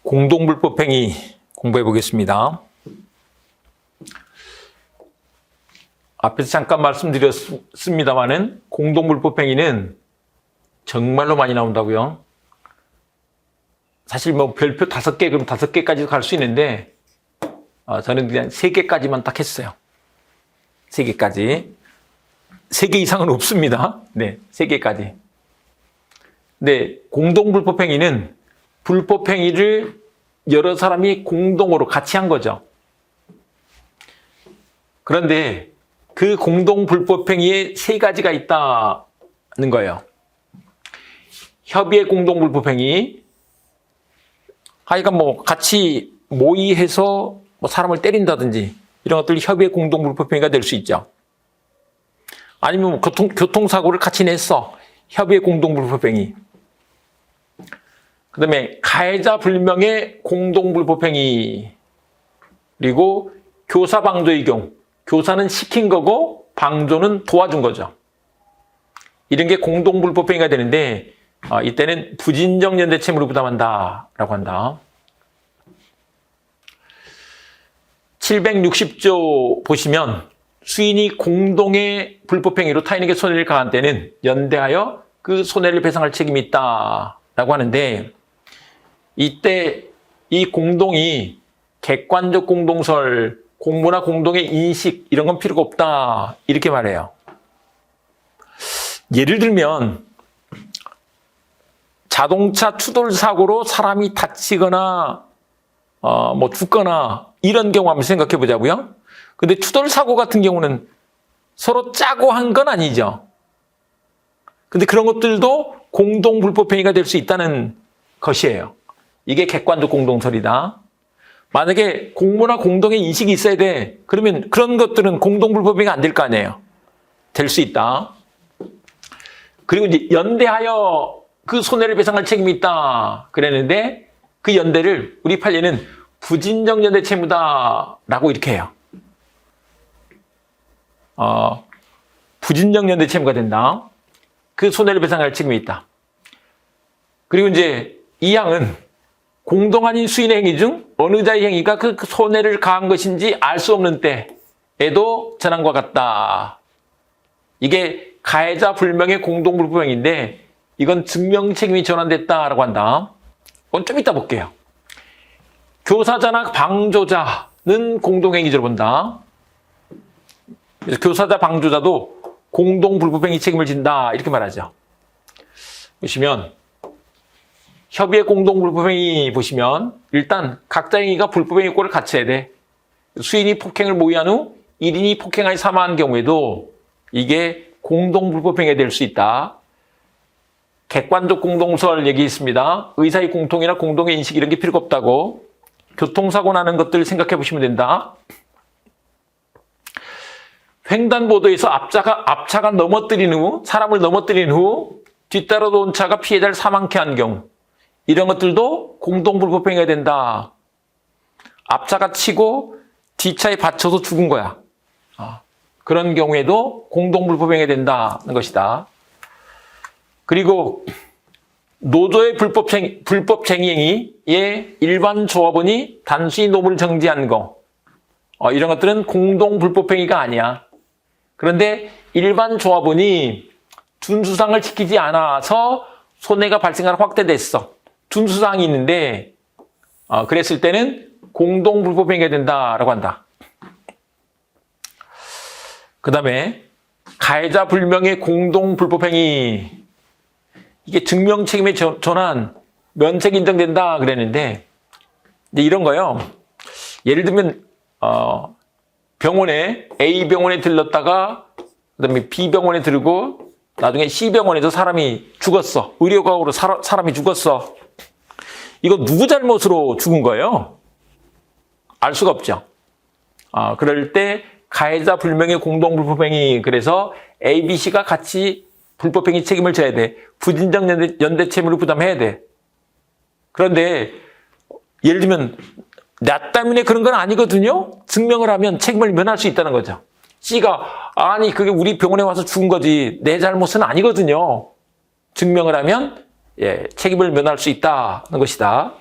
공동불법행위 공부해 보겠습니다. 앞에서 잠깐 말씀드렸습니다만은 공동불법행위는 정말로 많이 나온다고요. 사실 뭐 별표 5개, 그럼 5개까지도 갈 수 있는데 저는 그냥 3개까지만 딱 했어요. 3개까지. 3개 이상은 없습니다. 네, 3개까지. 근데 공동불법행위는 불법행위를 여러 사람이 공동으로 같이 한 거죠. 그런데 그 공동불법행위에 3가지가 있다는 거예요. 협의의 공동불법행위, 하여간 뭐 같이 모의해서 뭐 사람을 때린다든지 이런 것들이 협의의 공동불법행위가 될 수 있죠. 아니면 뭐 교통사고를 같이 냈어. 협의의 공동불법행위. 그 다음에 가해자 불명의 공동불법행위, 그리고 교사 방조의 경우, 교사는 시킨 거고 방조는 도와준 거죠. 이런 게 공동불법행위가 되는데 이때는 부진정 연대 채무를 부담한다라고 한다. 760조 보시면 수인이 공동의 불법행위로 타인에게 손해를 가한 때는 연대하여 그 손해를 배상할 책임이 있다라고 하는데, 이때 이 공동이 객관적 공동설, 공모나 공동의 인식 이런 건 필요가 없다 이렇게 말해요. 예를 들면 자동차 추돌 사고로 사람이 다치거나 뭐 죽거나 이런 경우 한번 생각해 보자고요. 근데 추돌 사고 같은 경우는 서로 짜고 한 건 아니죠. 근데 그런 것들도 공동 불법행위가 될 수 있다는 것이에요. 이게 객관적 공동설이다. 만약에 공모나 공동의 인식이 있어야 돼. 그러면 그런 것들은 공동 불법행위가 안 될 거 아니에요. 될 수 있다. 그리고 이제 연대하여 그 손해를 배상할 책임이 있다 그랬는데, 그 연대를 우리 판례는 부진정 연대 채무다라고 이렇게 해요. 부진정 연대 채무가 된다. 그 손해를 배상할 책임이 있다. 그리고 이제 이 항은 공동 아닌 수인의 행위 중 어느 자의 행위가 그 손해를 가한 것인지 알 수 없는 때에도 전항과 같다. 이게 가해자 불명의 공동불법행위인데 이건 증명 책임이 전환됐다라고 한다. 그건 좀 이따 볼게요. 교사자나 방조자는 공동행위죄로 본다. 그래서 교사자, 방조자도 공동불법행위 책임을 진다 이렇게 말하죠. 보시면 협의의 공동불법행위 보시면 일단 각자 행위가 불법행위 요건을 갖춰야 돼. 수인이 폭행을 모의한 후 1인이 폭행하여 사망한 경우에도 이게 공동불법행위가 될 수 있다. 객관적 공동설 얘기 있습니다. 의사의 공통이나 공동의 인식 이런 게 필요가 없다고. 교통사고 나는 것들 생각해 보시면 된다. 횡단보도에서 앞차가 넘어뜨린 후, 사람을 넘어뜨린 후 뒤따라도 온 차가 피해자를 사망케 한 경우, 이런 것들도 공동불법행위가 된다. 앞차가 치고 뒷차에 받쳐서 죽은 거야. 그런 경우에도 공동불법행위가 된다는 것이다. 그리고 노조의 불법쟁이행위에 일반 조합원이 단순히 노무를 정지한 거, 이런 것들은 공동불법행위가 아니야. 그런데 일반 조합원이 준수상을 지키지 않아서 손해가 발생하는 확대됐어. 준수사항이 있는데 그랬을 때는 공동불법행위가 된다라고 한다. 그 다음에 가해자 불명의 공동불법행위, 이게 증명책임의 전환, 면책 인정된다 그랬는데 이제 이런 거요. 예를 들면 병원에 A병원에 들렀다가 그다음에 B병원에 들고 나중에 C병원에서 사람이 죽었어. 의료과학으로 사람이 죽었어. 이거 누구 잘못으로 죽은 거예요? 알 수가 없죠. 그럴 때 가해자 불명의 공동불법행위, 그래서 A, B, C가 같이 불법행위 책임을 져야 돼. 부진정 연대 채무를 부담해야 돼. 그런데 예를 들면 나 때문에 그런 건 아니거든요. 증명을 하면 책임을 면할 수 있다는 거죠. C가 아니 그게 우리 병원에 와서 죽은 거지 내 잘못은 아니거든요. 증명을 하면 책임을 면할 수 있다는 것이다.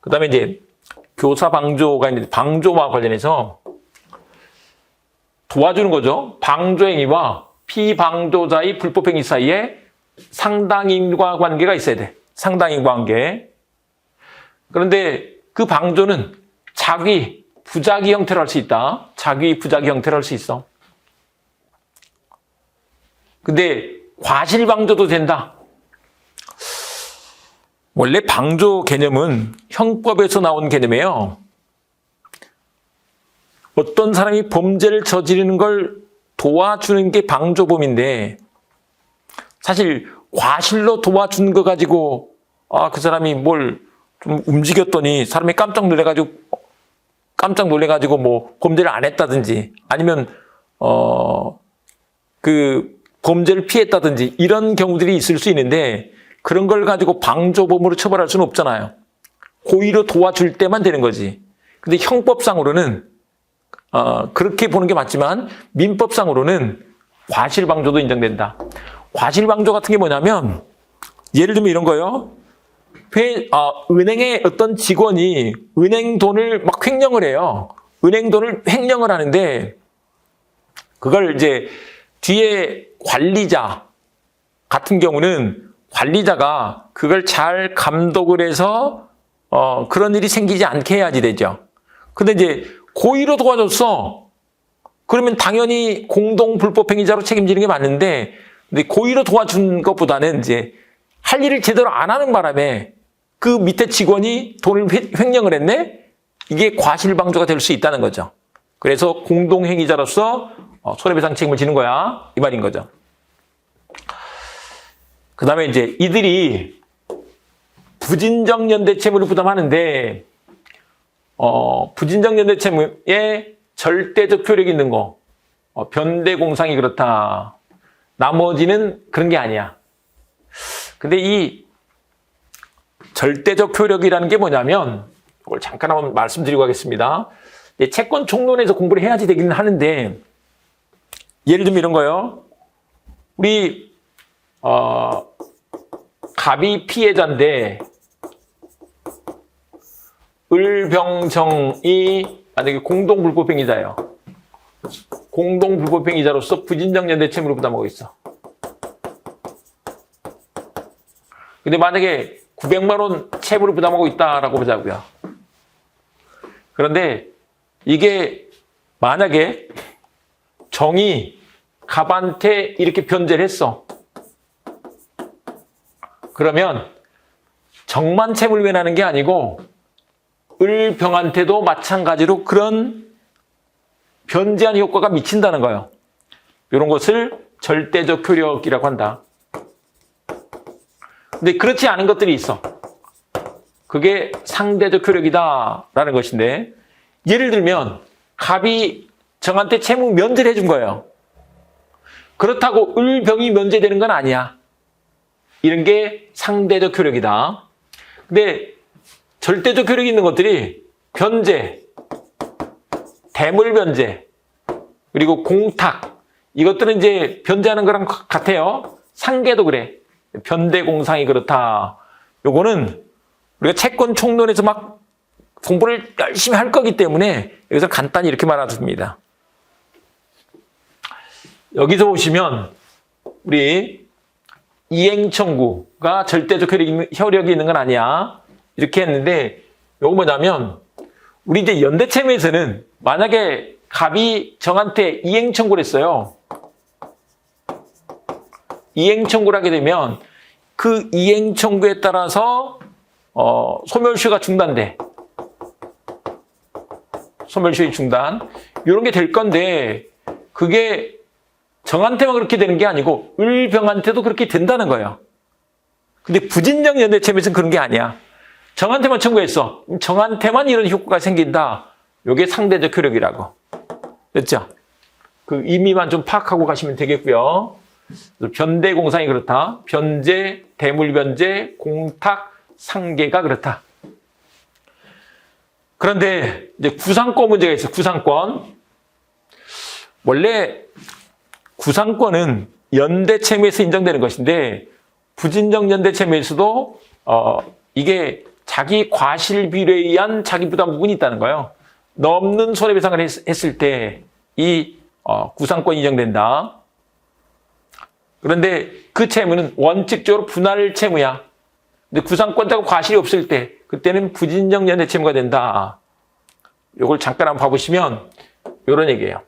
그 다음에 이제 교사 방조가 있는데 방조와 관련해서 도와주는 거죠. 방조행위와 피방조자의 불법행위 사이에 상당인과 관계가 있어야 돼. 상당인 관계. 그런데 그 방조는 자기, 부작위 형태로 할 수 있다. 자기, 부작위 형태로 할 수 있어. 근데 과실방조도 된다. 원래 방조 개념은 형법에서 나온 개념이에요. 어떤 사람이 범죄를 저지르는 걸 도와주는 게 방조범인데 사실 과실로 도와준 거 가지고 그 사람이 뭘 좀 움직였더니 사람이 깜짝 놀래가지고 뭐 범죄를 안 했다든지 아니면 그 범죄를 피했다든지 이런 경우들이 있을 수 있는데 그런 걸 가지고 방조범으로 처벌할 수는 없잖아요. 고의로 도와줄 때만 되는 거지. 근데 형법상으로는 그렇게 보는 게 맞지만 민법상으로는 과실방조도 인정된다. 과실방조 같은 게 뭐냐면 예를 들면 이런 거요. 은행의 어떤 직원이 은행 돈을 막 횡령을 해요. 은행 돈을 횡령을 하는데 그걸 이제 뒤에 관리자 같은 경우는 관리자가 그걸 잘 감독을 해서 그런 일이 생기지 않게 해야지 되죠. 근데 이제 고의로 도와줬어. 그러면 당연히 공동 불법행위자로 책임지는 게 맞는데 근데 고의로 도와준 것보다는 이제 할 일을 제대로 안 하는 바람에 그 밑에 직원이 돈을 횡령을 했네? 이게 과실방조가 될 수 있다는 거죠. 그래서 공동행위자로서 손해배상 책임을 지는 거야. 이 말인 거죠. 그 다음에 이제 이들이 부진정 연대채무를 부담하는데 부진정 연대채무에 절대적 효력이 있는 거 변대공상이 그렇다. 나머지는 그런 게 아니야. 근데 이 절대적 효력이라는 게 뭐냐면 이걸 잠깐 한번 말씀드리고 가겠습니다. 채권 총론에서 공부를 해야지 되기는 하는데 예를 들면 이런 거요. 우리 갑이 피해자인데 을병정이 만약에 공동불법행위자예요. 공동불법행위자로서 부진정연대채무를 부담하고 있어. 근데 만약에 900만 원 채무를 부담하고 있다라고 보자고요. 그런데 이게 만약에 정이 갑한테 이렇게 변제를 했어. 그러면 정만 채무를 면하는 게 아니고 을병한테도 마찬가지로 그런 변제한 효과가 미친다는 거예요. 이런 것을 절대적 효력이라고 한다. 근데 그렇지 않은 것들이 있어. 그게 상대적 효력이다라는 것인데 예를 들면 갑이 정한테 채무 면제를 해준 거예요. 그렇다고 을병이 면제되는 건 아니야. 이런 게 상대적 효력이다. 근데 절대적 효력이 있는 것들이 변제, 대물 변제, 그리고 공탁 이것들은 이제 변제하는 거랑 같아요. 상계도 그래. 변대공상이 그렇다. 요거는 우리가 채권 총론에서 막 공부를 열심히 할 거기 때문에 여기서 간단히 이렇게 말해줍니다. 여기서 보시면 우리 이행청구가 절대적 효력이 있는 건 아니야. 이렇게 했는데 요거 뭐냐면 우리 이제 연대채무에서는 만약에 갑이 정한테 이행청구를 했어요. 이행청구를 하게 되면 그 이행청구에 따라서 소멸시효가 중단돼. 소멸시효 중단. 이런 게 될 건데 그게 정한테만 그렇게 되는 게 아니고 을병한테도 그렇게 된다는 거예요. 근데 부진정 연대채무에서는 그런 게 아니야. 정한테만 청구했어. 정한테만 이런 효과가 생긴다. 이게 상대적 효력이라고. 됐죠? 그 의미만 좀 파악하고 가시면 되겠고요. 변대공상이 그렇다. 변제, 대물변제, 공탁, 상계가 그렇다. 그런데 이제 구상권 문제가 있어요. 구상권. 원래 구상권은 연대채무에서 인정되는 것인데 부진정 연대채무에서도 이게 자기 과실 비율에 의한 자기 부담 부분이 있다는 거예요. 넘는 손해배상을 했을 때 이 구상권이 인정된다. 그런데 그 채무는 원칙적으로 분할 채무야. 근데 구상권자가 과실이 없을 때 그때는 부진정 연대 채무가 된다. 이걸 잠깐 한번 봐보시면 이런 얘기예요.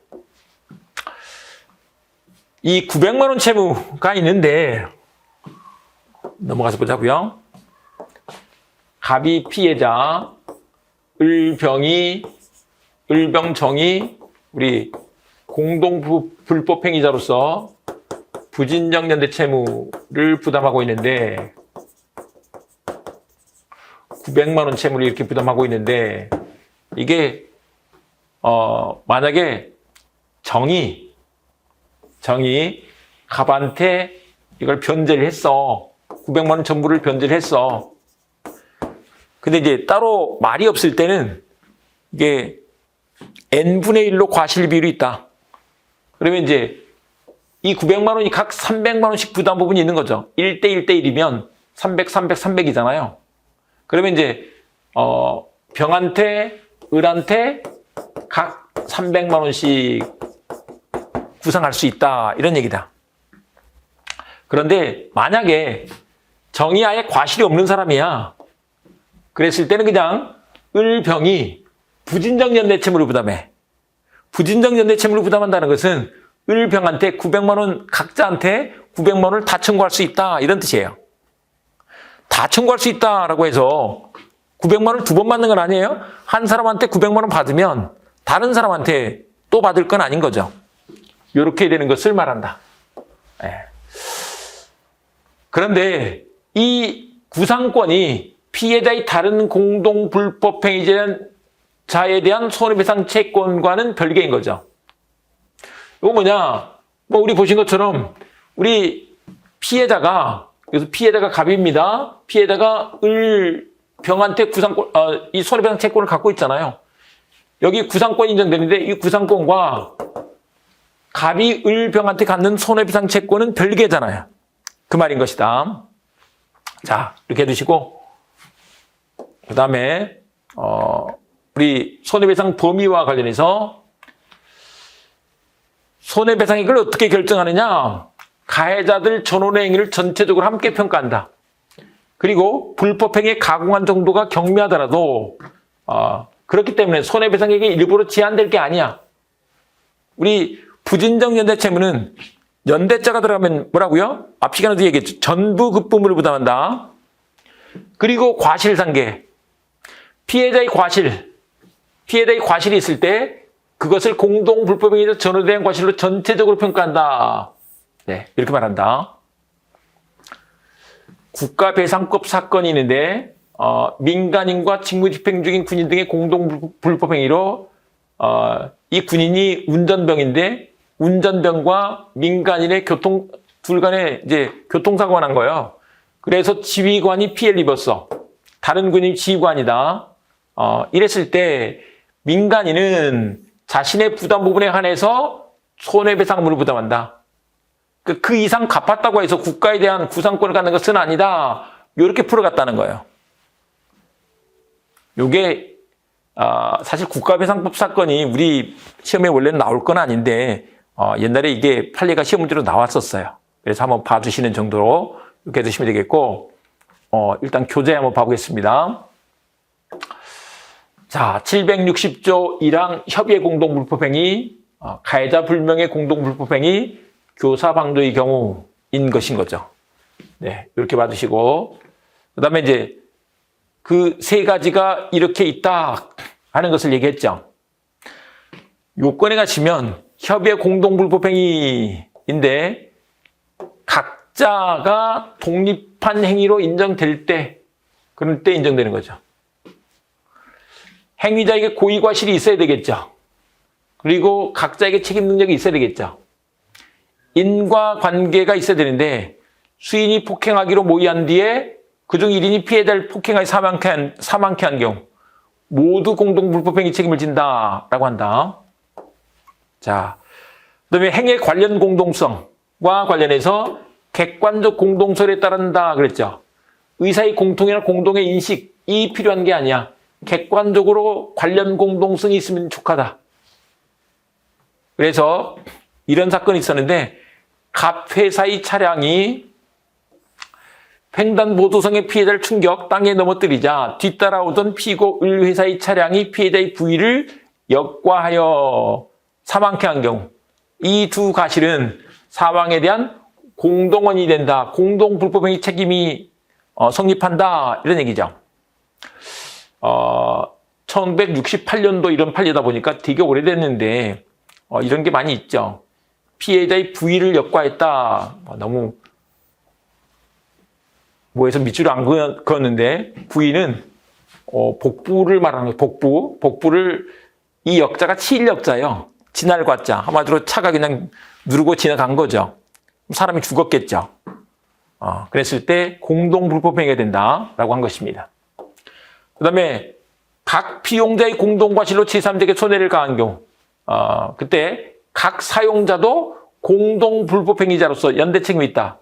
이 900만 원 채무가 있는데 넘어가서 보자고요. 갑이 피해자, 을병정이 우리 공동 불법행위자로서 부진정 연대 채무를 부담하고 있는데 900만 원 채무를 이렇게 부담하고 있는데 이게 만약에 정이 갑한테 이걸 변제를 했어. 900만 원 전부를 변제를 했어. 근데 이제 따로 말이 없을 때는 이게 n분의 1로 과실 비율이 있다. 그러면 이제 이 900만 원이 각 300만 원씩 부담 부분이 있는 거죠. 1대 1대 1이면 300, 300, 300이잖아요. 그러면 이제 병한테, 을한테 각 300만 원씩 구상할 수 있다. 이런 얘기다. 그런데 만약에 정이 아예 과실이 없는 사람이야. 그랬을 때는 그냥 을병이 부진정 연대 채무를 부담해. 부진정 연대 채무를 부담한다는 것은 을병한테 900만 원 각자한테 900만 원을 다 청구할 수 있다. 이런 뜻이에요. 다 청구할 수 있다라고 해서 900만 원을 두 번 받는 건 아니에요. 한 사람한테 900만 원 받으면 다른 사람한테 또 받을 건 아닌 거죠. 이렇게 되는 것을 말한다. 네. 그런데 이 구상권이 피해자의 다른 공동 불법행위자에 대한 손해배상 채권과는 별개인 거죠. 이거 뭐냐? 우리 보신 것처럼 우리 피해자가 그래서 피해자가 갑입니다. 피해자가 을병한테 구상권, 이 손해배상 채권을 갖고 있잖아요. 여기 구상권이 인정되는데 이 구상권과 갑이 을병한테 갖는 손해배상 채권은 별개잖아요. 그 말인 것이다. 자, 이렇게 해두시고 그 다음에 우리 손해배상 범위와 관련해서 손해배상이 이걸 어떻게 결정하느냐? 가해자들 전원의 행위를 전체적으로 함께 평가한다. 그리고 불법행위에 가공한 정도가 경미하더라도 그렇기 때문에 손해배상액이 일부러 제한될 게 아니야. 우리 부진정 연대 채무는 연대자가 들어가면 뭐라고요? 앞 시간에도 얘기했죠. 전부 급부물을 부담한다. 그리고 과실상계. 피해자의 과실이 있을 때 그것을 공동 불법행위에서 전후대행 과실로 전체적으로 평가한다. 네, 이렇게 말한다. 국가배상법 사건이 있는데 민간인과 직무집행 중인 군인 등의 공동 불법행위로 이 군인이 운전병인데 운전병과 민간인의 둘 간에 이제 교통사고가 난 거예요. 그래서 지휘관이 피해를 입었어. 다른 군인이 지휘관이다. 이랬을 때 민간인은 자신의 부담 부분에 한해서 손해배상물을 부담한다. 그 이상 갚았다고 해서 국가에 대한 구상권을 갖는 것은 아니다. 이렇게 풀어갔다는 거예요. 이게 사실 국가배상법 사건이 우리 시험에 원래는 나올 건 아닌데 옛날에 이게 판례가 시험 문제로 나왔었어요. 그래서 한번 봐주시는 정도로 이렇게 해주시면 되겠고 일단 교재 한번 봐보겠습니다. 자, 760조 1항 협의의 공동불법행위, 가해자 불명의 공동불법행위, 교사 방조의 경우인 것인 거죠. 네, 이렇게 봐주시고 그 다음에 이제 그 세 가지가 이렇게 있다 하는 것을 얘기했죠. 요건에 갖추면 협의의 공동불법행위인데 각자가 독립한 행위로 인정될 때 그럴 때 인정되는 거죠. 행위자에게 고의과실이 있어야 되겠죠. 그리고 각자에게 책임 능력이 있어야 되겠죠. 인과관계가 있어야 되는데 수인이 폭행하기로 모의한 뒤에 그중 1인이 피해자를 폭행하여 사망케 한 경우 모두 공동불법행위 책임을 진다라고 한다. 자, 그다음에 행위의 관련 공동성과 관련해서 객관적 공동설에 따른다 그랬죠. 의사의 공통이나 공동의 인식 필요한 게 아니야. 객관적으로 관련 공동성이 있으면 족하다. 그래서 이런 사건이 있었는데 갑 회사의 차량이 횡단보도성의 피해자를 충격 땅에 넘어뜨리자 뒤따라오던 피고 을 회사의 차량이 피해자의 부위를 역과하여 사망케 한 경우 이 두 가실은 사망에 대한 공동원이 된다. 공동불법행위 책임이 성립한다. 이런 얘기죠. 1968년도 이런 판례다 보니까 되게 오래됐는데 이런 게 많이 있죠. 피해자의 부위를 역과했다. 너무 뭐해서 밑줄을 안 그었는데 부위는 복부를 말하는 거예요. 복부를 이 역자가 치일역자예요. 지날 과자. 한마디로 차가 그냥 누르고 지나간 거죠. 사람이 죽었겠죠. 그랬을 때 공동불법행위가 된다라고 한 것입니다. 그 다음에 각 피용자의 공동과실로 제3자에게 손해를 가한 경우 그때 각 사용자도 공동불법행위자로서 연대책임이 있다.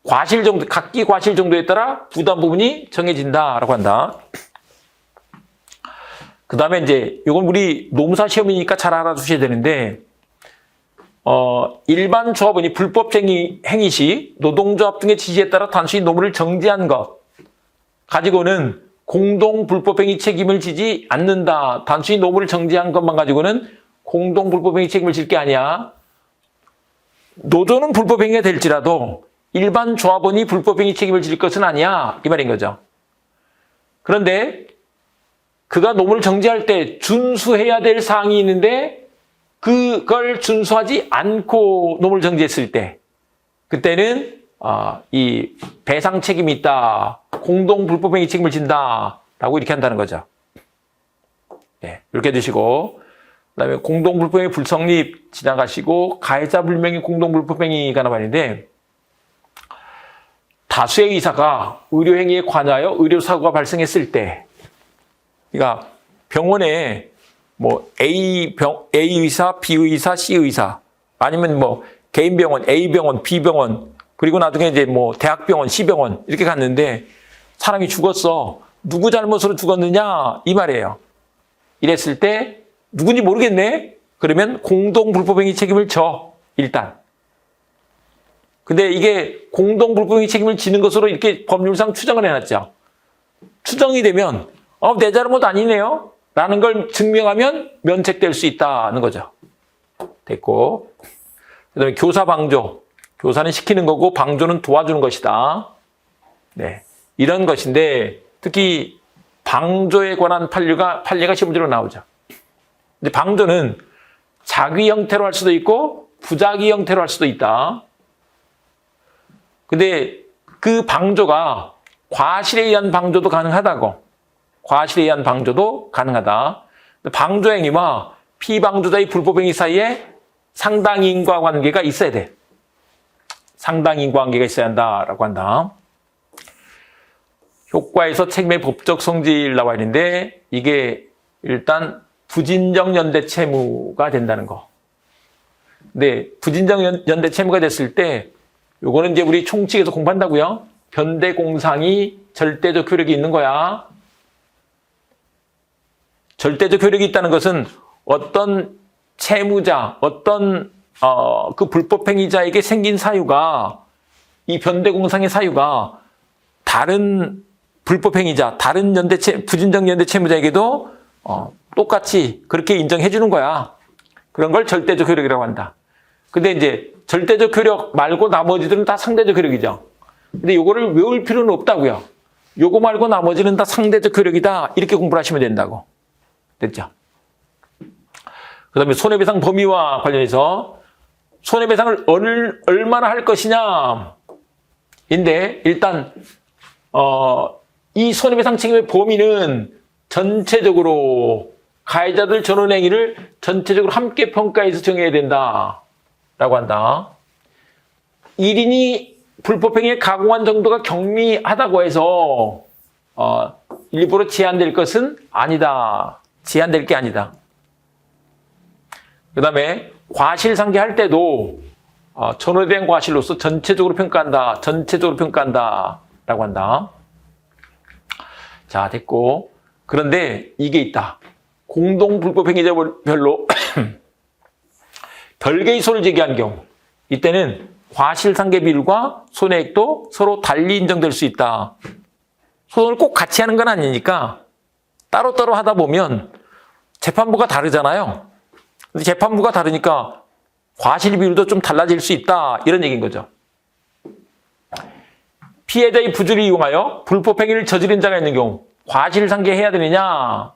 과실 정도, 각기 과실 정도에 따라 부담 부분이 정해진다라고 한다. 그 다음에 이제 이건 우리 노무사 시험이니까 잘 알아두셔야 되는데 일반 조합원이 불법 행위 시 노동조합 등의 지시에 따라 단순히 노무를 정지한 것 가지고는 공동 불법행위 책임을 지지 않는다. 단순히 노무를 정지한 것만 가지고는 공동 불법행위 책임을 질 게 아니야. 노조는 불법행위가 될지라도 일반 조합원이 불법행위 책임을 질 것은 아니야. 이 말인 거죠. 그런데 그가 노무를 정지할 때 준수해야 될 사항이 있는데 그걸 준수하지 않고 노무를 정지했을 때 그때는 이 배상 책임이 있다. 공동 불법행위 책임을 진다라고 이렇게 한다는 거죠. 네, 이렇게 드시고 그다음에 공동 불법행위 불성립 지나가시고 가해자 불명의 공동 불법행위가 나왔는데 다수의 의사가 의료행위에 관하여 의료사고가 발생했을 때 그러니까 병원에 뭐 A 의사, B 의사, C 의사 아니면 뭐 개인 병원, A 병원, B 병원 그리고 나중에 이제 뭐 대학병원, C 병원 이렇게 갔는데 사람이 죽었어. 누구 잘못으로 죽었느냐 이 말이에요. 이랬을 때 누군지 모르겠네. 그러면 공동 불법행위 책임을 져 일단. 근데 이게 공동 불법행위 책임을 지는 것으로 이렇게 법률상 추정을 해놨죠. 추정이 되면 내 잘못 아니네요. 라는 걸 증명하면 면책될 수 있다는 거죠. 됐고. 그 다음에 교사 방조. 교사는 시키는 거고 방조는 도와주는 것이다. 네. 이런 것인데 특히 방조에 관한 판례가 시험 문제로 나오죠. 근데 방조는 자기 형태로 할 수도 있고 부자기 형태로 할 수도 있다. 근데 그 방조가 과실에 의한 방조도 가능하다고. 과실에 의한 방조도 가능하다. 방조 행위와 피방조자의 불법 행위 사이에 상당히 인과관계가 있어야 돼. 상당히 인과관계가 있어야 한다라고 한다. 효과에서 책임의 법적 성질 나와 있는데 이게 일단 부진정 연대 채무가 된다는 거. 근데 부진정 연대 채무가 됐을 때 요거는 이제 우리 총칙에서 공부한다고요. 변대공상이 절대적 효력이 있는 거야. 절대적 효력이 있다는 것은 어떤 채무자, 어떤 그 불법행위자에게 생긴 사유가 이 변대공상의 사유가 다른 불법행위자, 다른 부진정 연대 채무자에게도 똑같이 그렇게 인정해 주는 거야. 그런 걸 절대적 효력이라고 한다. 근데 이제 절대적 효력 말고 나머지들은 다 상대적 효력이죠. 근데 요거를 외울 필요는 없다고요. 요거 말고 나머지는 다 상대적 효력이다. 이렇게 공부를 하시면 된다고. 됐죠? 그 다음에 손해배상 범위와 관련해서 손해배상을 얼마나 할 것이냐. 인데 일단 이 손해배상 책임의 범위는 전체적으로 가해자들 전원행위를 전체적으로 함께 평가해서 정해야 된다라고 한다. 1인이 불법행위에 가공한 정도가 경미하다고 해서 일부러 제한될 것은 아니다. 제한될 게 아니다. 그 다음에 과실 상계할 때도 전원에 대한 과실로서 전체적으로 평가한다. 전체적으로 평가한다. 라고 한다. 자, 됐고. 그런데 이게 있다. 공동불법행위자별로 별개의 소를 제기한 경우, 이때는 과실상계 비율과 손해액도 서로 달리 인정될 수 있다. 소송을 꼭 같이 하는 건 아니니까 따로따로 하다 보면 재판부가 다르잖아요. 근데 재판부가 다르니까 과실 비율도 좀 달라질 수 있다. 이런 얘기인 거죠. 피해자의 부주를 이용하여 불법행위를 저지른 자가 있는 경우 과실상계해야 되느냐?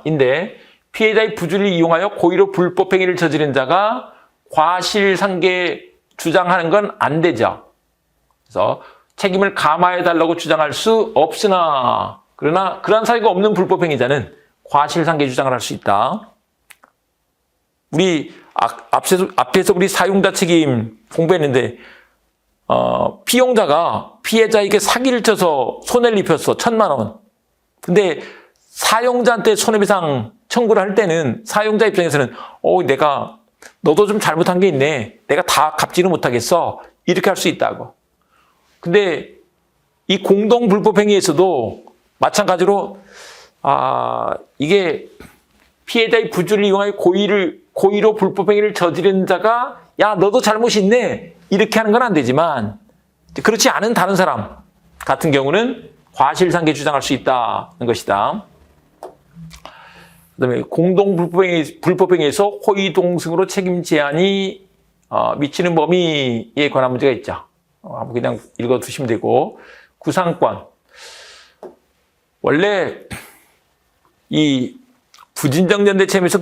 인데 피해자의 부주를 이용하여 고의로 불법행위를 저지른 자가 과실상계 주장하는 건 안 되죠. 그래서 책임을 감화해달라고 주장할 수 없으나 그러나 그러한 사유가 없는 불법행위자는 과실상계 주장을 할 수 있다. 우리 앞에서 우리 사용자 책임 공부했는데 피용자가 피해자에게 사기를 쳐서 손해를 입혔어. 1,000만 원. 근데 사용자한테 손해배상 청구를 할 때는 사용자 입장에서는 너도 좀 잘못한 게 있네. 내가 다 갚지는 못하겠어. 이렇게 할 수 있다고. 근데 이 공동불법행위에서도 마찬가지로 이게 피해자의 부주를 이용하여 고의로 불법행위를 저지른 자가 야 너도 잘못이 있네. 이렇게 하는 건 안 되지만 그렇지 않은 다른 사람 같은 경우는 과실상계 주장할 수 있다는 것이다. 그다음에 불법행위에서 호의동승으로 책임 제한이 미치는 범위에 관한 문제가 있죠. 한번 그냥 읽어두시면 되고 구상권. 원래 이 부진정연대체에서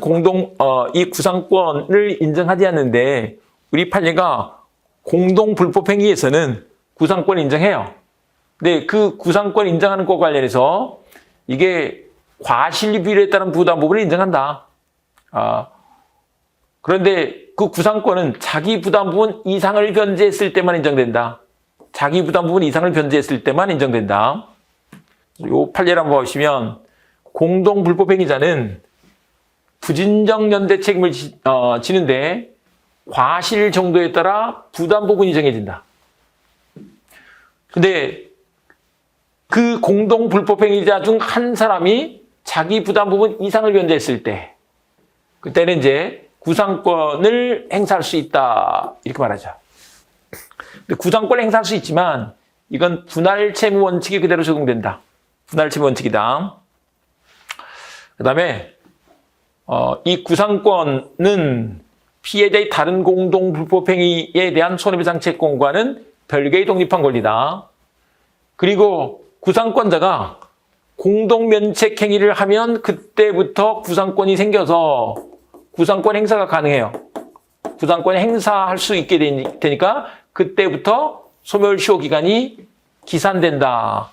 이 구상권을 인정하지 않는데 우리 판례가 공동불법행위에서는 구상권을 인정해요. 근데 그 구상권 인정하는 것과 관련해서 이게 과실비율에 따른 부담 부분을 인정한다. 그런데 그 구상권은 자기 부담 부분 이상을 변제했을 때만 인정된다. 자기 부담 부분 이상을 변제했을 때만 인정된다. 요 판례를 한번 보시면 공동불법행위자는 부진정 연대 책임을 지는데 과실 정도에 따라 부담 부분이 정해진다. 근데 그 공동불법행위자 중 한 사람이 자기 부담 부분 이상을 변제했을 때 그때는 이제 구상권을 행사할 수 있다. 이렇게 말하죠. 근데 구상권을 행사할 수 있지만 이건 분할 채무 원칙이 그대로 적용된다. 분할 채무 원칙이다. 그다음에 이 구상권은 피해자의 다른 공동불법행위에 대한 손해배상 채권과는 별개의 독립한 권리다. 그리고 구상권자가 공동면책 행위를 하면 그때부터 구상권이 생겨서 구상권 행사가 가능해요. 구상권 행사할 수 있게 되니까 그때부터 소멸시효 기간이 기산된다.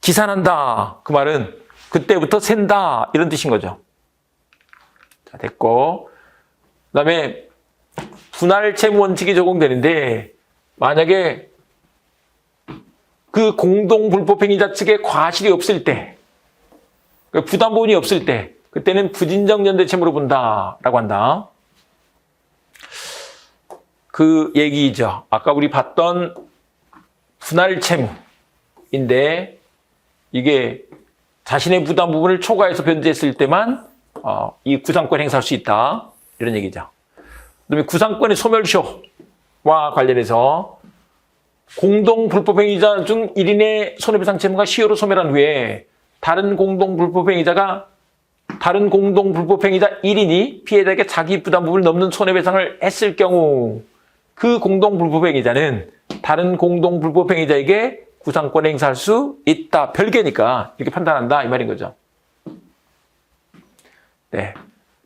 기산한다. 그 말은 그때부터 샌다. 이런 뜻인 거죠. 자, 됐고. 그 다음에 분할 채무 원칙이 적용되는데 만약에 그 공동불법행위자 측에 과실이 없을 때, 부담 부분이 없을 때, 그때는 부진정 연대 채무로 본다라고 한다. 그 얘기죠. 아까 우리 봤던 분할 채무인데 이게 자신의 부담 부분을 초과해서 변제했을 때만 이 구상권 행사할 수 있다. 이런 얘기죠. 그다음에 구상권의 소멸시효와 관련해서 공동불법행위자 중 1인의 손해배상 채무가 시효로 소멸한 후에 다른 공동불법행위자 1인이 피해자에게 자기 부담 부분을 넘는 손해배상을 했을 경우 그 공동불법행위자는 다른 공동불법행위자에게 구상권 행사할 수 있다. 별개니까 이렇게 판단한다. 이 말인 거죠. 네.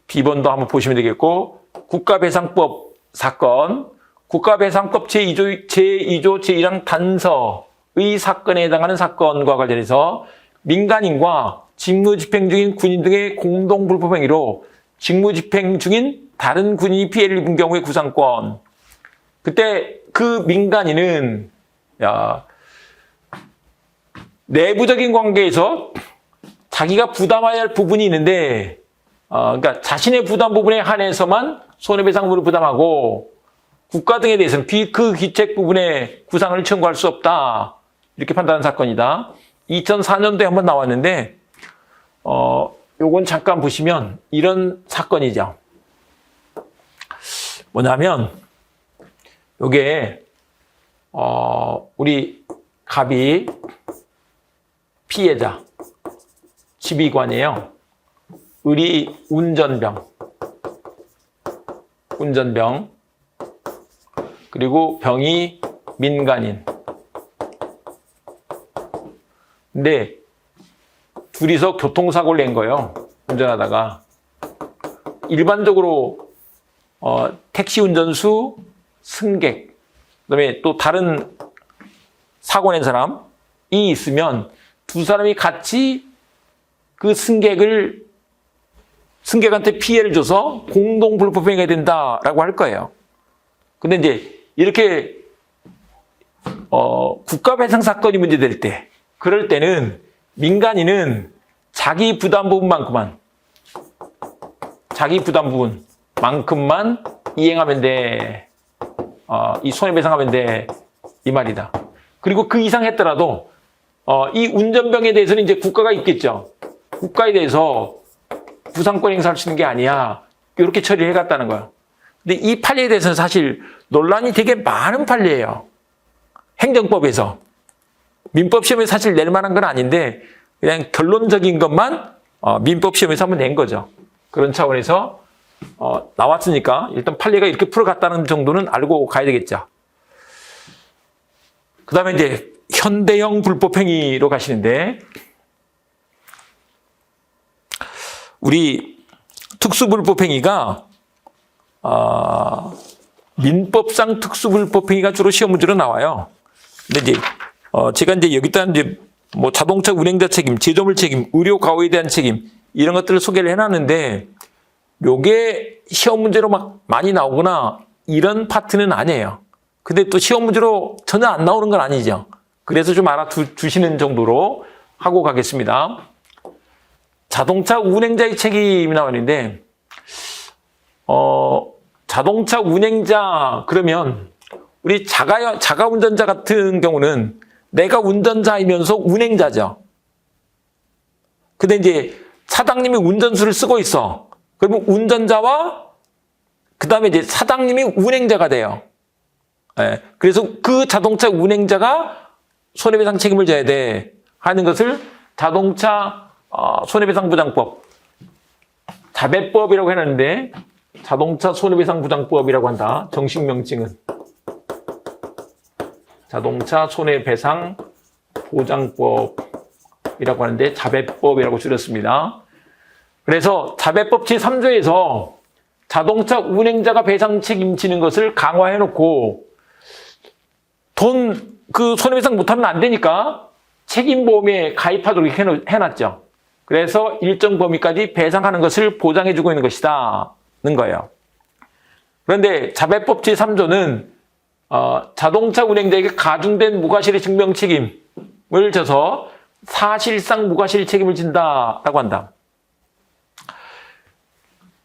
B번도 한번 보시면 되겠고 국가배상법 사건 국가배상법 제2조 제1항 단서의 사건에 해당하는 사건과 관련해서 민간인과 직무집행 중인 군인 등의 공동불법행위로 직무집행 중인 다른 군인이 피해를 입은 경우의 구상권. 그때 그 민간인은 내부적인 관계에서 자기가 부담해야 할 부분이 있는데 그러니까 자신의 부담 부분에 한해서만 손해배상분을 부담하고 국가 등에 대해서는 그 귀책 부분에 구상을 청구할 수 없다. 이렇게 판단한 사건이다. 2004년도에 한번 나왔는데 요건 잠깐 보시면 이런 사건이죠. 뭐냐면 요게 우리 갑이 피해자 지휘관이에요. 을이 운전병 그리고 병이 민간인. 근데 둘이서 교통사고를 낸 거예요. 운전하다가. 일반적으로 택시 운전수, 승객, 그다음에 또 다른 사고 낸 사람이 있으면 두 사람이 같이 그 승객한테 피해를 줘서 공동 불법행위가 된다라고 할 거예요. 근데 이제 이렇게 국가배상 사건이 문제될 때, 그럴 때는 민간인은 자기 부담 부분만큼만 이행하면 돼. 이 손해배상하면 돼. 이 말이다. 그리고 그 이상 했더라도 이 운전병에 대해서는 이제 국가가 있겠죠. 국가에 대해서 부상권 행사할 수 있는 게 아니야. 이렇게 처리를 해갔다는 거예요. 근데 이 판례에 대해서는 사실 논란이 되게 많은 판례예요. 행정법에서. 민법 시험에 사실 낼 만한 건 아닌데 그냥 결론적인 것만 민법 시험에서 한번 낸 거죠. 그런 차원에서 나왔으니까 일단 판례가 이렇게 풀어갔다는 정도는 알고 가야 되겠죠. 그 다음에 이제 현대형 불법행위로 가시는데 우리 특수불법행위가 민법상 특수불법행위가 주로 시험 문제로 나와요. 근데 이제 제가 이제 여기다 이제 뭐 자동차 운행자 책임, 제조물 책임, 의료 가호에 대한 책임 이런 것들을 소개를 해놨는데 요게 시험 문제로 막 많이 나오거나 이런 파트는 아니에요. 근데 또 시험 문제로 전혀 안 나오는 건 아니죠. 그래서 좀 알아두시는 정도로 하고 가겠습니다. 자동차 운행자의 책임이 나오는데 자동차 운행자 그러면 우리 자가 운전자 같은 경우는 내가 운전자이면서 운행자죠. 근데 이제 사장님이 운전수를 쓰고 있어. 그러면 운전자와 그 다음에 이제 사장님이 운행자가 돼요. 예, 그래서 그 자동차 운행자가 손해배상 책임을 져야 돼 하는 것을 자동차 손해배상보장법, 자배법이라고 해놨는데 자동차 손해배상보장법이라고 한다. 정식 명칭은 자동차 손해배상보장법이라고 하는데 자배법이라고 줄였습니다. 그래서 자배법 제3조에서 자동차 운행자가 배상 책임지는 것을 강화해놓고 그 손해배상 못하면 안 되니까 책임보험에 가입하도록 해놨죠. 그래서 일정 범위까지 배상하는 것을 보장해주고 있는 것이다는 거예요. 그런데 자배법 제3조는 자동차 운행자에게 가중된 무과실의 증명 책임을 져서 사실상 무과실 책임을 진다라고 한다.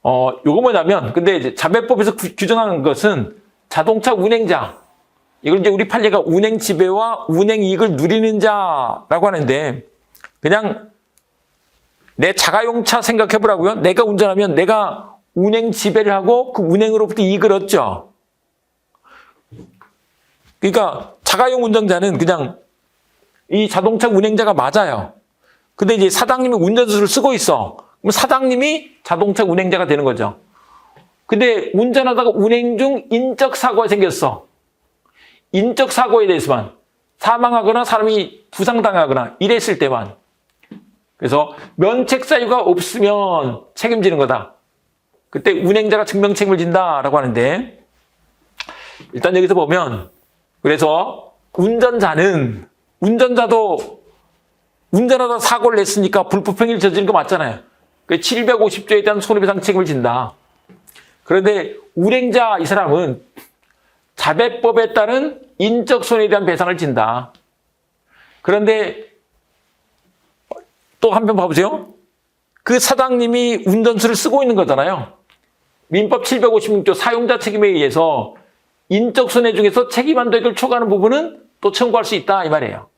요거 뭐냐면, 근데 이제 자배법에서 규정한 것은 자동차 운행자, 이걸 이제 우리 판례가 운행 지배와 운행 이익을 누리는 자라고 하는데, 그냥 내 자가용차 생각해 보라고요. 내가 운전하면 내가 운행 지배를 하고 그 운행으로부터 이익을 얻죠. 그러니까 자가용 운전자는 그냥 이 자동차 운행자가 맞아요. 근데 이제 사장님이 운전수를 쓰고 있어. 그럼 사장님이 자동차 운행자가 되는 거죠. 근데 운전하다가 운행 중 인적 사고가 생겼어. 인적 사고에 대해서만 사망하거나 사람이 부상당하거나 이랬을 때만. 그래서 면책 사유가 없으면 책임지는 거다. 그때 운행자가 증명 책임을 진다라고 하는데 일단 여기서 보면 그래서 운전자도 운전하다 사고를 냈으니까 불법행위를 저지른 거 맞잖아요. 750조에 대한 손해배상 책임을 진다. 그런데 운행자 이 사람은 자배법에 따른 인적 손해에 대한 배상을 진다. 그런데 또 한편 봐보세요. 그 사장님이 운전수를 쓰고 있는 거잖아요. 민법 756조 사용자 책임에 의해서 인적 손해 중에서 책임 한도액을 초과하는 부분은 또 청구할 수 있다 이 말이에요.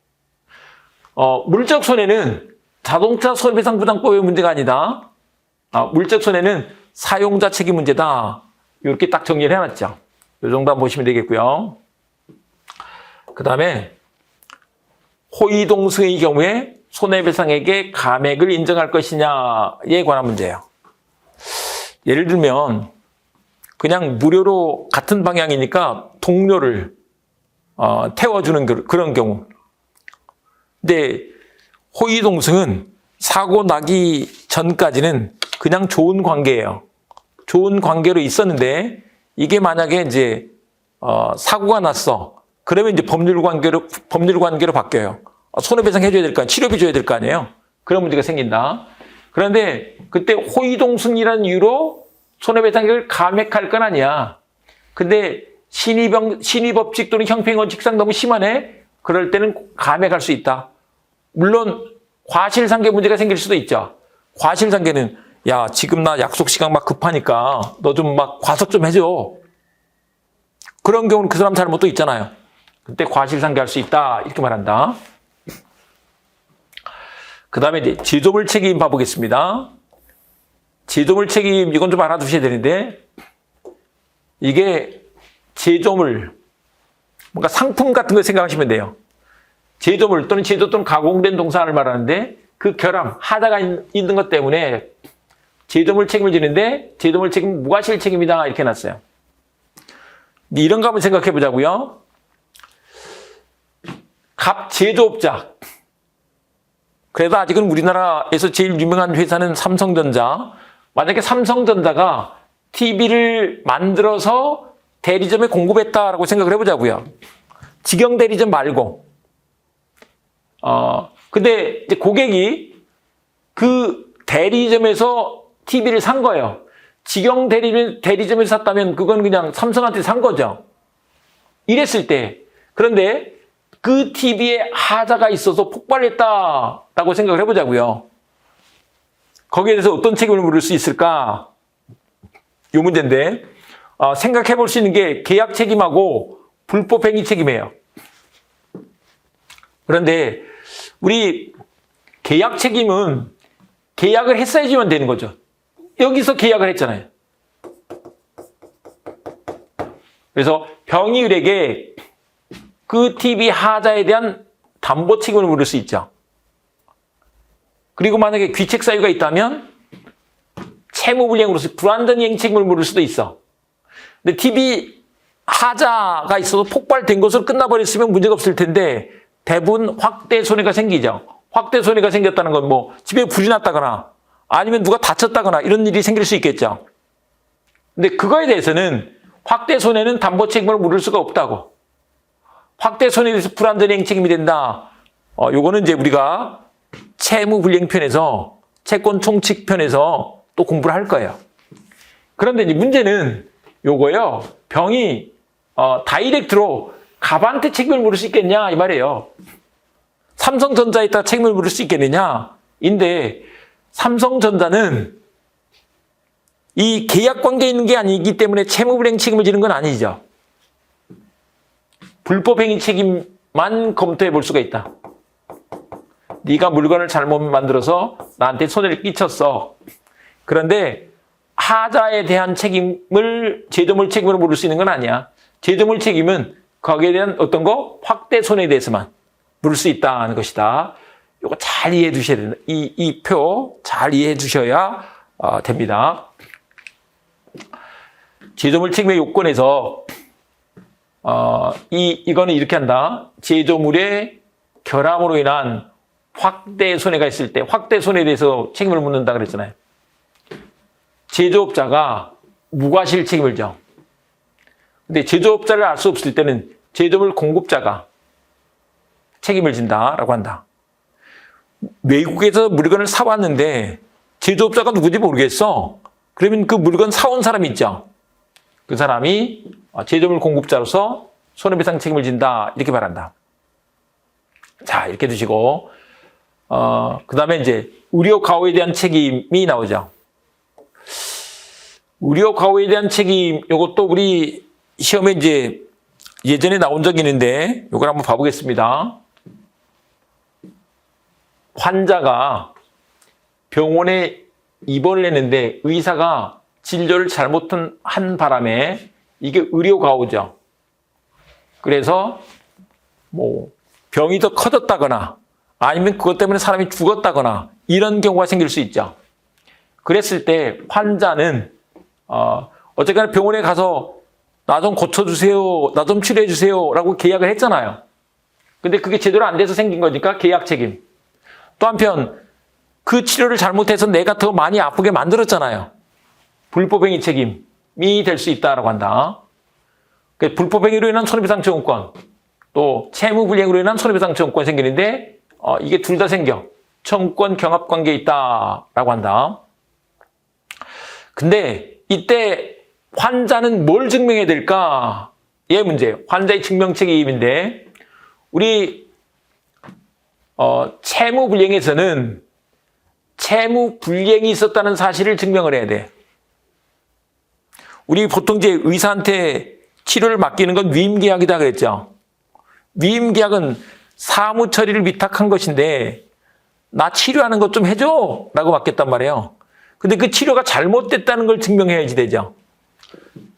물적 손해는 자동차 손해배상 부담법의 문제가 아니다. 물적 손해는 사용자 책임 문제다. 이렇게 딱 정리를 해놨죠. 이 정도 한번 보시면 되겠고요. 그 다음에 호의동승의 경우에 손해배상액의 감액을 인정할 것이냐에 관한 문제예요. 예를 들면 그냥 무료로 같은 방향이니까 동료를 태워주는 그런 경우. 근데 호의동승은 사고 나기 전까지는 그냥 좋은 관계예요. 좋은 관계로 있었는데 이게 만약에 이제 사고가 났어. 그러면 이제 법률 관계로 바뀌어요. 손해배상 해줘야 될 거 아니에요. 치료비 줘야 될 거 아니에요. 그런 문제가 생긴다. 그런데 그때 호의동승이라는 이유로 손해배상액을 감액할 건 아니야. 근데 신의법칙 또는 형평원칙상 너무 심하네? 그럴 때는 감액할 수 있다. 물론 과실상계 문제가 생길 수도 있죠. 과실상계는 야 지금 나 약속 시간 막 급하니까 너 좀 막 과속 좀 해줘. 그런 경우는 그 사람 잘못도 있잖아요. 그때 과실상계할 수 있다 이렇게 말한다. 그 다음에 이제 제조물 책임 봐보겠습니다. 제조물 책임 이건 좀 알아두셔야 되는데 이게 제조물 뭔가 상품 같은 걸 생각하시면 돼요. 제조물 또는 제조 또는 가공된 동산을 말하는데 그 결함, 하자가 있는 것 때문에 제조물 책임을 지는데 제조물 책임은 무과실 책임이다 이렇게 놨어요. 이런 거 한번 생각해 보자고요. 갑 제조업자. 그래도 아직은 우리나라에서 제일 유명한 회사는 삼성전자. 만약에 삼성전자가 TV를 만들어서 대리점에 공급했다라고 생각을 해보자고요. 직영 대리점 말고. 근데 이제 고객이 그 대리점에서 TV를 산 거예요. 직영 대리점에서 샀다면 그건 그냥 삼성한테 산 거죠. 이랬을 때. 그런데 그 TV에 하자가 있어서 폭발했다라고 생각을 해보자고요. 거기에 대해서 어떤 책임을 물을 수 있을까? 이 문제인데 생각해 볼 수 있는 게 계약 책임하고 불법 행위 책임이에요. 그런데 우리 계약 책임은 계약을 했어야지만 되는 거죠. 여기서 계약을 했잖아요. 그래서 병의율에게 그 TV 하자에 대한 담보 책임을 물을 수 있죠. 그리고 만약에 귀책 사유가 있다면 채무불이행으로서 불완전 이행 책임을 물을 수도 있어. 근데 TV 하자가 있어서 폭발된 것으로 끝나버렸으면 문제가 없을 텐데 대부분 확대 손해가 생기죠. 확대 손해가 생겼다는 건 뭐 집에 불이 났다거나 아니면 누가 다쳤다거나 이런 일이 생길 수 있겠죠. 근데 그거에 대해서는 확대 손해는 담보 책임을 물을 수가 없다고. 확대 손해에 대해서 불완전 이행 책임이 된다. 요거는 이제 우리가 채무불이행 편에서 채권 총칙 편에서 또 공부를 할 거예요. 그런데 이제 문제는 요거요. 병이 다이렉트로 갑한테 책임을 물을 수 있겠냐 이 말이에요. 삼성전자에다 책임을 물을 수 있겠느냐. 인데 삼성전자는 이 계약 관계에 있는 게 아니기 때문에 채무불이행 책임을 지는 건 아니죠. 불법행위 책임만 검토해 볼 수가 있다. 네가 물건을 잘못 만들어서 나한테 손해를 끼쳤어. 그런데 하자에 대한 책임을 제조물 책임으로 물을 수 있는 건 아니야. 제조물 책임은 거기에 대한 어떤 거? 확대 손해에 대해서만 물을 수 있다는 것이다. 이거 잘 이해해 두셔야 된다. 이 표 잘 이해해 두셔야 됩니다. 제조물 책임의 요건에서 이거는 이렇게 한다. 제조물의 결함으로 인한 확대 손해가 있을 때 확대 손해에 대해서 책임을 묻는다 그랬잖아요. 제조업자가 무과실 책임을 져. 근데 제조업자를 알 수 없을 때는 제조물 공급자가 책임을 진다라고 한다. 외국에서 물건을 사왔는데 제조업자가 누군지 모르겠어. 그러면 그 물건 사온 사람이 있죠. 그 사람이 제조물 공급자로서 손해배상 책임을 진다 이렇게 말한다. 자 이렇게 두시고 그 다음에 이제 의료 과오에 대한 책임이 나오죠. 의료 과오에 대한 책임 이것도 우리 시험에 이제 예전에 나온 적이 있는데 이걸 한번 봐보겠습니다. 환자가 병원에 입원을 했는데 의사가 진료를 잘못한 바람에 이게 의료가오죠. 그래서 뭐 병이 더 커졌다거나 아니면 그것 때문에 사람이 죽었다거나 이런 경우가 생길 수 있죠. 그랬을 때 환자는 어쨌거나 병원에 가서 나 좀 고쳐주세요, 나 좀 치료해주세요 라고 계약을 했잖아요. 근데 그게 제대로 안 돼서 생긴 거니까 계약 책임. 또 한편 그 치료를 잘못해서 내가 더 많이 아프게 만들었잖아요. 불법행위 책임이 될 수 있다라고 한다. 불법행위로 인한 손해배상청구권, 또 채무불이행으로 인한 손해배상청구권 생기는데 이게 둘 다 생겨. 청구권 경합관계에 있다라고 한다. 근데 이때 환자는 뭘 증명해야 될까? 얘 문제예요. 환자의 증명책임인데 우리 채무불이행에서는 채무불이행이 있었다는 사실을 증명을 해야 돼. 우리 보통 이제 의사한테 치료를 맡기는 건 위임계약이다 그랬죠. 위임계약은 사무 처리를 위탁한 것인데 나 치료하는 것 좀 해줘 라고 맡겼단 말이에요. 근데 그 치료가 잘못됐다는 걸 증명해야지 되죠.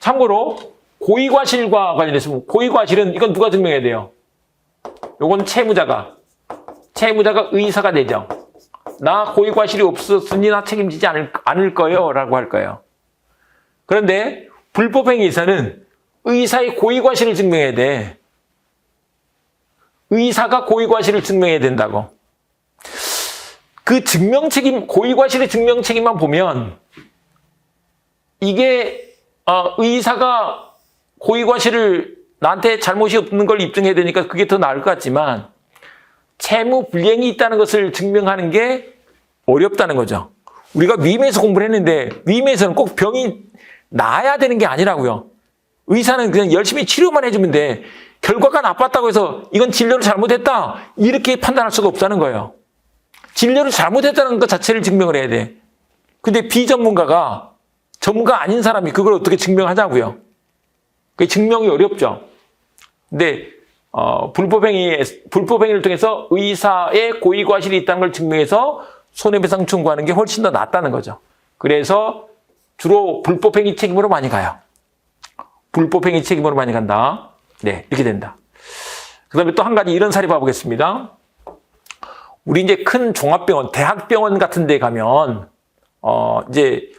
참고로 고의과실과 관련해서 고의과실은 이건 누가 증명해야 돼요? 요건 채무자가 의사가 되죠. 나 고의과실이 없었으니 나 책임지지 않을 거예요 라고 할 거예요. 그런데 불법행위에서는 의사의 고의과실을 증명해야 돼. 의사가 고의과실을 증명해야 된다고. 그 증명책임, 고의과실의 증명책임만 보면 이게 의사가 고의과실을 나한테 잘못이 없는 걸 입증해야 되니까 그게 더 나을 것 같지만 채무불이행이 있다는 것을 증명하는 게 어렵다는 거죠. 우리가 위임에서 공부를 했는데 위임에서는 꼭 병이 나아야 되는 게 아니라고요. 의사는 그냥 열심히 치료만 해주면 돼. 결과가 나빴다고 해서 이건 진료를 잘못했다 이렇게 판단할 수가 없다는 거예요. 진료를 잘못했다는 것 자체를 증명을 해야 돼. 근데 비전문가가 전문가 아닌 사람이 그걸 어떻게 증명하자고요. 그게 증명이 어렵죠. 근데 불법행위를 통해서 의사의 고의과실이 있다는 걸 증명해서 손해배상 청구하는 게 훨씬 더 낫다는 거죠. 그래서 주로 불법행위 책임으로 많이 가요. 불법행위 책임으로 많이 간다. 네, 이렇게 된다. 그 다음에 또 한 가지 이런 사례 봐보겠습니다. 우리 이제 큰 종합병원, 대학병원 같은 데 가면, 이제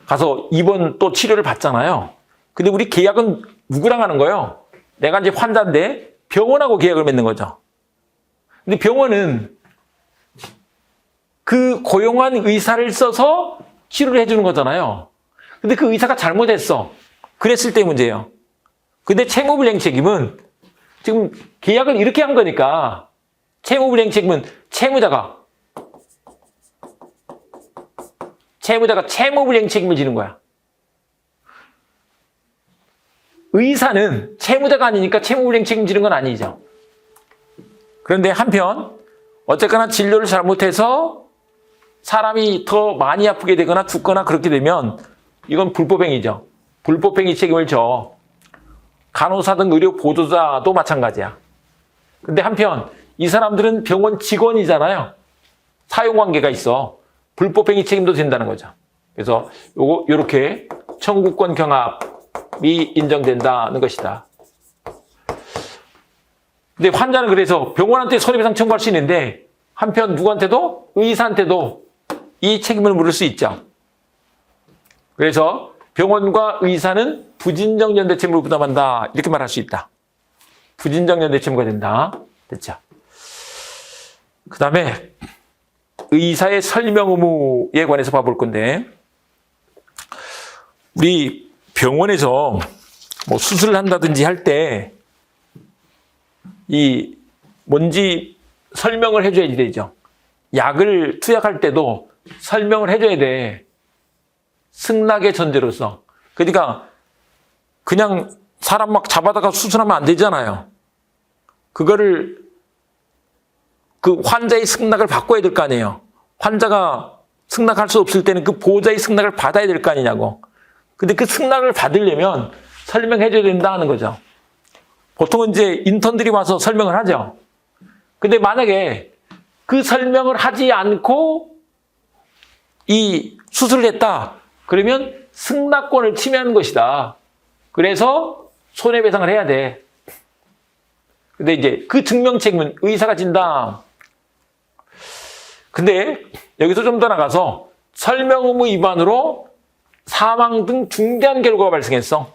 가서 입원 또 치료를 받잖아요. 근데 우리 계약은 누구랑 하는 거예요? 내가 이제 환자인데 병원하고 계약을 맺는 거죠. 근데 병원은 그 고용한 의사를 써서 치료를 해주는 거잖아요. 근데 그 의사가 잘못했어. 그랬을 때 문제예요. 근데 채무불이행 책임은 지금 계약을 이렇게 한 거니까 채무불이행 책임은 채무자가 채무불이행 책임을 지는 거야. 의사는 채무자가 아니니까 채무불이행 책임지는 건 아니죠. 그런데 한편 어쨌거나 진료를 잘못해서 사람이 더 많이 아프게 되거나 죽거나 그렇게 되면 이건 불법행위죠. 불법행위 책임을 져. 간호사 등 의료 보조자도 마찬가지야. 근데 한편 이 사람들은 병원 직원이잖아요. 사용관계가 있어. 불법행위 책임도 된다는 거죠. 그래서 요렇게 청구권 경합이 인정된다는 것이다. 근데 환자는 그래서 병원한테 손해배상 청구할 수 있는데 한편 누구한테도 의사한테도 이 책임을 물을 수 있죠. 그래서 병원과 의사는 부진정 연대 채무를 부담한다 이렇게 말할 수 있다. 부진정 연대 채무가 된다. 됐죠. 그 다음에 의사의 설명 의무에 관해서 봐볼 건데 우리 병원에서 뭐 수술을 한다든지 할 때 이 뭔지 설명을 해줘야 되죠. 약을 투약할 때도 설명을 해줘야 돼. 승낙의 전제로서. 그러니까 그냥 사람 막 잡아다가 수술하면 안 되잖아요. 그거를 그 환자의 승낙을 바꿔야 될 거 아니에요. 환자가 승낙할 수 없을 때는 그 보호자의 승낙을 받아야 될 거 아니냐고. 근데 그 승낙을 받으려면 설명해줘야 된다 하는 거죠. 보통은 이제 인턴들이 와서 설명을 하죠. 근데 만약에 그 설명을 하지 않고 이 수술을 했다. 그러면 승낙권을 침해하는 것이다. 그래서 손해배상을 해야 돼. 근데 이제 그 증명 책임은 의사가 진다. 근데 여기서 좀 더 나가서 설명 의무 위반으로 사망 등 중대한 결과가 발생했어.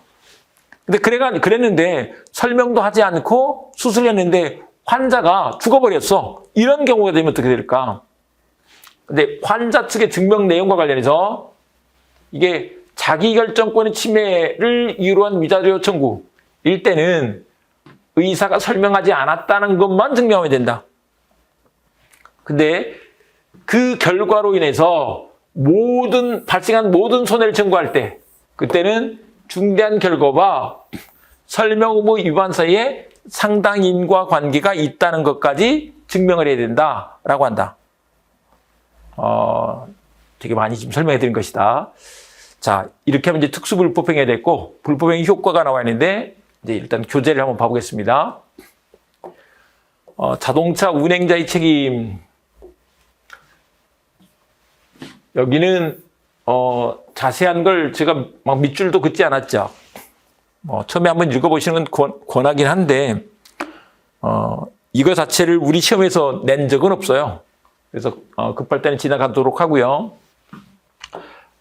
근데 그랬는데 설명도 하지 않고 수술했는데 환자가 죽어버렸어. 이런 경우가 되면 어떻게 될까? 근데 환자 측의 증명 내용과 관련해서 이게 자기결정권의 침해를 이유로 한 위자료 청구일 때는 의사가 설명하지 않았다는 것만 증명하면 된다. 근데 그 결과로 인해서 발생한 모든 손해를 청구할 때 그때는 중대한 결과와 설명 의무 위반 사이에 상당 인과관계가 있다는 것까지 증명을 해야 된다라고 한다. 되게 많이 지금 설명해 드린 것이다. 자, 이렇게 하면 이제 특수불법행위가 됐고 불법행위 효과가 나와 있는데 이제 일단 교재를 한번 봐보겠습니다. 자동차 운행자의 책임. 여기는 자세한 걸 제가 막 밑줄도 긋지 않았죠. 처음에 한번 읽어보시는 건 권하긴 한데 이거 자체를 우리 시험에서 낸 적은 없어요. 그래서 급할 때는 지나가도록 하고요.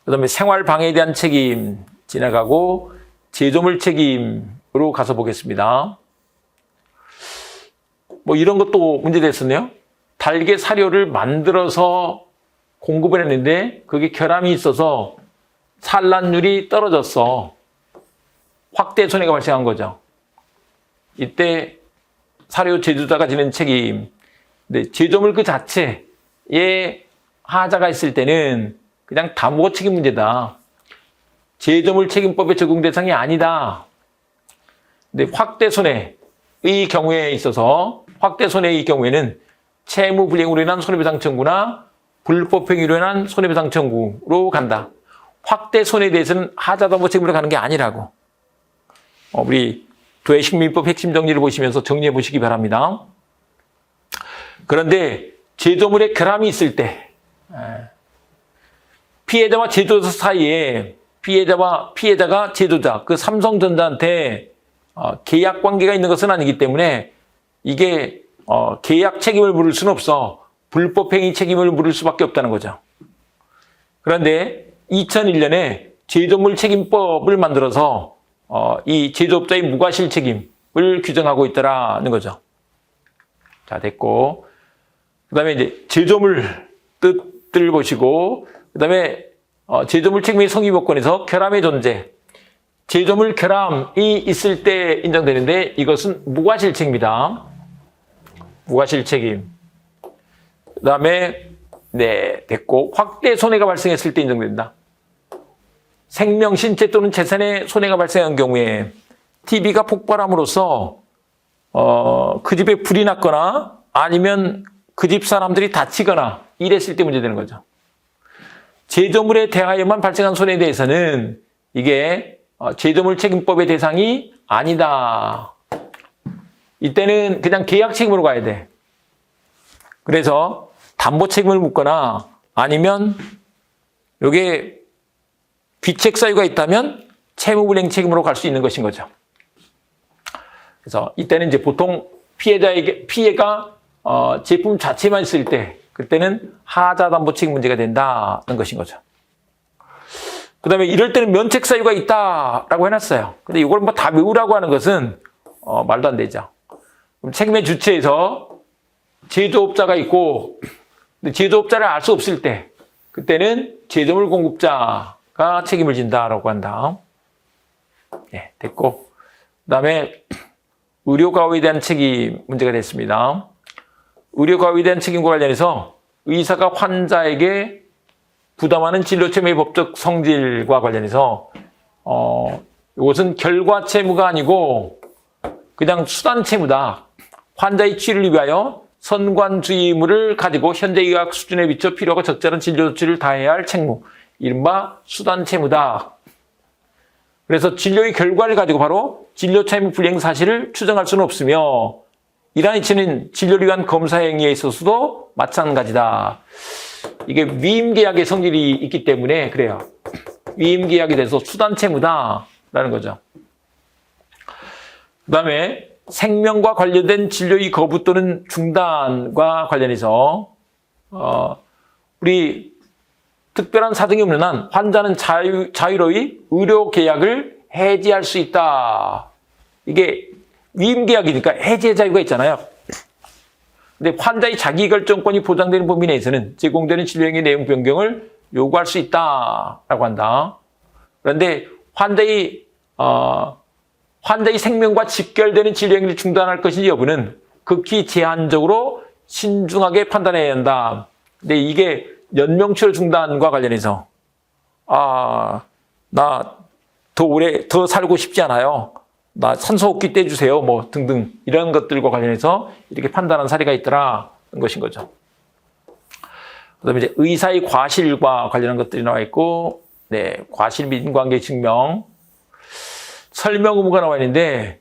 그다음에 생활방해에 대한 책임 지나가고 제조물 책임으로 가서 보겠습니다. 뭐 이런 것도 문제됐었네요. 달걀 사료를 만들어서 공급을 했는데 그게 결함이 있어서 산란율이 떨어졌어. 확대 손해가 발생한 거죠. 이때 사료 제조자가 지는 책임. 근데 제조물 그 자체에 하자가 있을 때는 그냥 담보 책임 문제다. 제조물 책임법의 적용 대상이 아니다. 근데 확대 손해의 경우에 있어서 확대 손해의 경우에는 채무 불이행으로 인한 손해배상 청구나 불법행위로 인한 손해배상 청구로 간다. 확대 손해에 대해서는 하자 담보 책임으로 가는 게 아니라고. 우리 도해식민법 핵심 정리를 보시면서 정리해 보시기 바랍니다. 그런데 제조물에 결함이 있을 때 피해자와 제조자 사이에 피해자가 제조자, 그 삼성전자한테 계약 관계가 있는 것은 아니기 때문에 이게 계약 책임을 물을 수는 없어. 불법행위 책임을 물을 수밖에 없다는 거죠. 그런데 2001년에 제조물 책임법을 만들어서 이 제조업자의 무과실 책임을 규정하고 있다라는 거죠. 자, 됐고. 그 다음에 이제 제조물 뜻을 보시고, 그 다음에 제조물 책임의 성립요건에서 결함의 존재. 제조물 결함이 있을 때 인정되는데 이것은 무과실 책임이다. 무과실 책임. 그 다음에 됐고. 확대 손해가 발생했을 때 인정된다. 생명, 신체 또는 재산에 손해가 발생한 경우에 TV가 폭발함으로써 그 집에 불이 났거나 아니면 그 집 사람들이 다치거나 이랬을 때 문제되는 거죠. 제조물에 대하여만 발생한 손해에 대해서는 이게 제조물 책임법의 대상이 아니다. 이때는 그냥 계약 책임으로 가야 돼. 그래서 담보 책임을 묻거나 아니면 이게 귀책 사유가 있다면 채무불이행 책임으로 갈 수 있는 것인 거죠. 그래서 이때는 이제 보통 피해가 제품 자체만 있을 때 그때는 하자 담보 책임 문제가 된다는 것인 거죠. 그 다음에 이럴 때는 면책 사유가 있다라고 해놨어요. 근데 이걸 뭐 다 외우라고 하는 것은 말도 안 되죠. 그럼 책임의 주체에서 제조업자가 있고 근데 제조업자를 알 수 없을 때 그때는 제조물 공급자가 책임을 진다라고 한다. 네, 됐고. 그 다음에 의료가호에 대한 책임 문제가 됐습니다. 의료가호에 대한 책임과 관련해서 의사가 환자에게 부담하는 진료체의 법적 성질과 관련해서 이것은 결과 채무가 아니고 그냥 수단 채무다. 환자의 치료를 위하여 선관주의물을 가지고 현대 의학 수준에 비춰 필요하고 적절한 진료 조치를 다해야 할 책무. 이른바 수단 채무다. 그래서 진료의 결과를 가지고 바로 진료 채무 불이행 사실을 추정할 수는 없으며 이란이 치는 진료를 위한 검사 행위에 있어서도 마찬가지다. 이게 위임계약의 성질이 있기 때문에 그래요. 위임계약이 돼서 수단채무다라는 거죠. 그 다음에 생명과 관련된 진료의 거부 또는 중단과 관련해서 우리 특별한 사정이 없는 한 환자는 자유로이 의료계약을 해지할 수 있다. 이게 위임계약이니까 해지의 자유가 있잖아요. 근데 환자의 자기결정권이 보장되는 범위 내에서는 제공되는 진료행위 내용 변경을 요구할 수 있다라고 한다. 그런데 환자의 생명과 직결되는 진료행위를 중단할 것인지 여부는 극히 제한적으로 신중하게 판단해야 한다. 근데 이게 연명치료 중단과 관련해서 나 더 오래 더 살고 싶지 않아요. 나 산소호흡기 떼주세요. 뭐 등등 이런 것들과 관련해서 이렇게 판단한 사례가 있더라는 것인 거죠. 그다음에 이제 의사의 과실과 관련한 것들이 나와 있고, 네, 과실 및 인과관계 증명, 설명 의무가 나와 있는데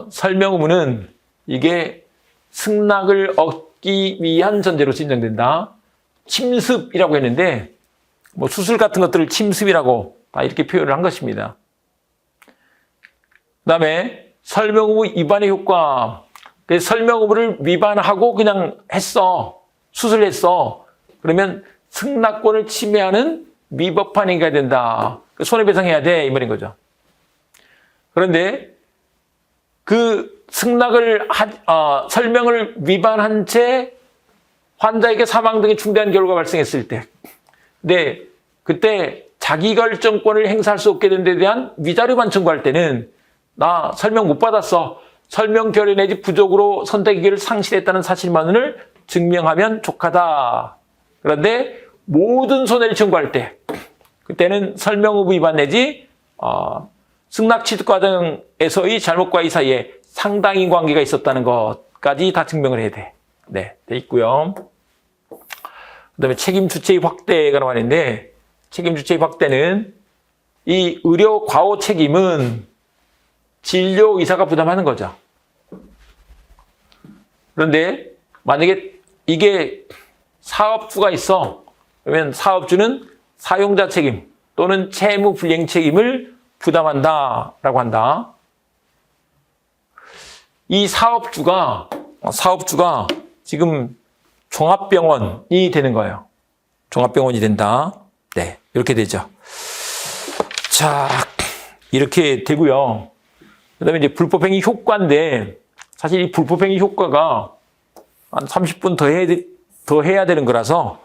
설명 의무는 이게 승낙을 얻기 위한 전제로 인정된다. 침습이라고 했는데 뭐 수술 같은 것들을 침습이라고 다 이렇게 표현을 한 것입니다. 그다음에 설명 의무 위반의 효과. 설명 의무를 위반하고 그냥 수술했어. 그러면 승낙권을 침해하는 위법한 행위가 된다. 손해배상해야 돼 이 말인 거죠. 그런데 그 설명을 위반한 채 환자에게 사망 등의 중대한 결과가 발생했을 때, 근데 그때 자기결정권을 행사할 수 없게 된 데 대한 위자료만 청구할 때는 나 설명 못 받았어. 설명 결의 내지 부족으로 선택의 기회를 상실했다는 사실만을 증명하면 족하다. 그런데 모든 손해를 청구할 때, 그때는 설명 의무 위반 내지 승낙 취득 과정에서의 잘못과 이 사이에 상당히 관계가 있었다는 것까지 다 증명을 해야 돼. 네, 돼 있고요. 그다음에 책임 주체의 확대가 나와 있는데, 책임 주체의 확대는 이 의료 과오 책임은 진료 의사가 부담하는 거죠. 그런데 만약에 이게 사업주가 있어, 그러면 사업주는 사용자 책임 또는 채무 불이행 책임을 부담한다라고 한다. 이 사업주가 지금 종합병원이 되는 거예요. 종합병원이 된다. 네, 이렇게 되죠. 자, 이렇게 되고요. 그다음에 이제 불법행위 효과인데, 사실 이 불법행위 효과가 한 30분 더 해야 되는 거라서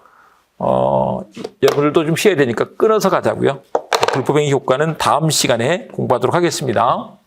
여러분들도 좀 쉬어야 되니까 끊어서 가자고요. 불법행위 효과는 다음 시간에 공부하도록 하겠습니다.